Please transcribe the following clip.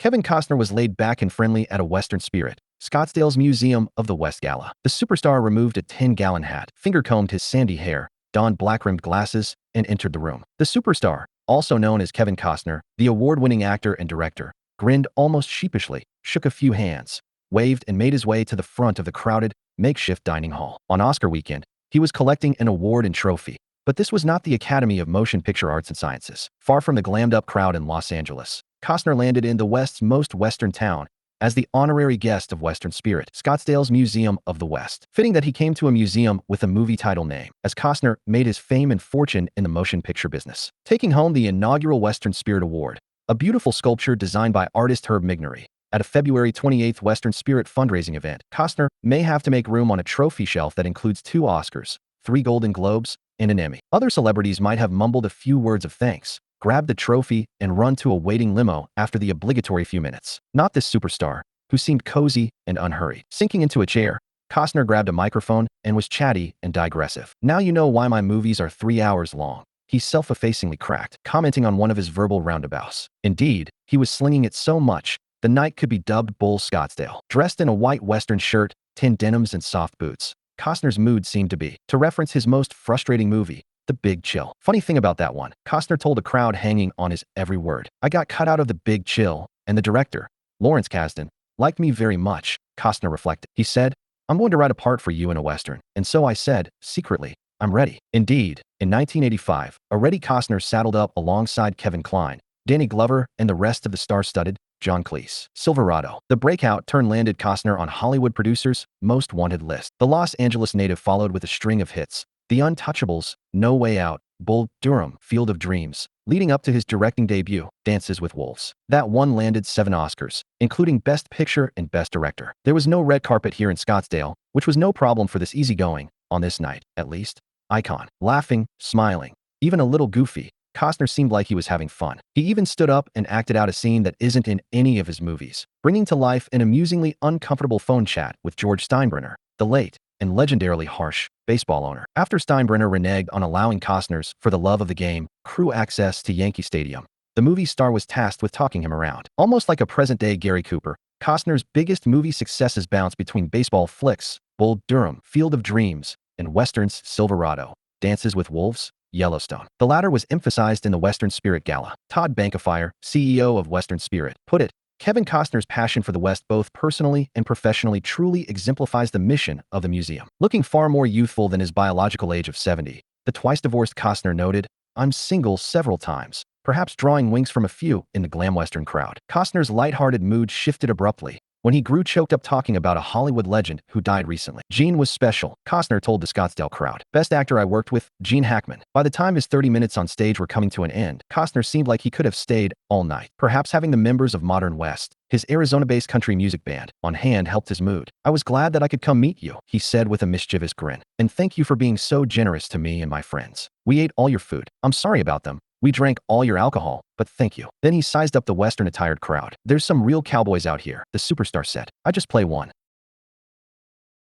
Kevin Costner was laid back and friendly at a Western Spirit, Scottsdale's Museum of the West Gala. The superstar removed a 10-gallon hat, finger-combed his sandy hair, donned black-rimmed glasses, and entered the room. The superstar, also known as Kevin Costner, the award-winning actor and director, grinned almost sheepishly, shook a few hands, waved, and made his way to the front of the crowded, makeshift dining hall. On Oscar weekend, he was collecting an award and trophy. But this was not the Academy of Motion Picture Arts and Sciences. Far from the glammed-up crowd in Los Angeles, Costner landed in the West's most Western town as the honorary guest of Western Spirit, Scottsdale's Museum of the West. Fitting that he came to a museum with a movie title name, as Costner made his fame and fortune in the motion picture business, taking home the inaugural Western Spirit Award, a beautiful sculpture designed by artist Harry Meghan. At a February 28th Western Spirit fundraising event, Costner may have to make room on a trophy shelf that includes 2 Oscars, 3 Golden Globes, and an Emmy. Other celebrities might have mumbled a few words of thanks, grabbed the trophy, and run to a waiting limo after the obligatory few minutes. Not this superstar, who seemed cozy and unhurried. Sinking into a chair, Costner grabbed a microphone and was chatty and digressive. "Now you know why my movies are 3 hours long," he self-effacingly cracked, commenting on one of his verbal roundabouts. Indeed, he was slinging it so much, the night could be dubbed Bull Scottsdale. Dressed in a white Western shirt, tin denims, and soft boots, Costner's mood seemed to be, to reference his most frustrating movie, The Big Chill. Funny thing about that one, Costner told a crowd hanging on his every word. "I got cut out of The Big Chill, and the director, Lawrence Kasdan, liked me very much," Costner reflected. He said, "I'm going to write a part for you in a Western." And so I said, secretly, "I'm ready." Indeed, in 1985, already Costner saddled up alongside Kevin Kline, Danny Glover, and the rest of the star-studded John Cleese. Silverado. The breakout turn landed Costner on Hollywood producers' most wanted list. The Los Angeles native followed with a string of hits: The Untouchables, No Way Out, Bull Durham, Field of Dreams, leading up to his directing debut, Dances with Wolves. That one landed 7 Oscars, including Best Picture and Best Director. There was no red carpet here in Scottsdale, which was no problem for this easygoing, on this night, at least, icon. Laughing, smiling, even a little goofy, Costner seemed like he was having fun. He even stood up and acted out a scene that isn't in any of his movies, bringing to life an amusingly uncomfortable phone chat with George Steinbrenner, the late and legendarily harsh baseball owner. After Steinbrenner reneged on allowing Costner's For the Love of the Game crew access to Yankee Stadium, the movie star was tasked with talking him around. Almost like a present-day Gary Cooper, Costner's biggest movie successes bounced between baseball flicks, Bull Durham, Field of Dreams, and westerns, Silverado, Dances with Wolves, Yellowstone. The latter was emphasized in the Western Spirit Gala. Todd Bankafire, CEO of Western Spirit, put it, "Kevin Costner's passion for the West both personally and professionally truly exemplifies the mission of the museum." Looking far more youthful than his biological age of 70, the twice-divorced Costner noted, "I'm single several times," perhaps drawing winks from a few in the glam Western crowd. Costner's lighthearted mood shifted abruptly when he grew choked up talking about a Hollywood legend who died recently. "Gene was special," Costner told the Scottsdale crowd. "Best actor I worked with, Gene Hackman." By the time his 30 minutes on stage were coming to an end, Costner seemed like he could have stayed all night. Perhaps having the members of Modern West, his Arizona-based country music band, on hand helped his mood. "I was glad that I could come meet you," he said with a mischievous grin. "And thank you for being so generous to me and my friends. We ate all your food. I'm sorry about them. We drank all your alcohol, but thank you." Then he sized up the Western-attired crowd. "There's some real cowboys out here," the superstar said. "I just play one."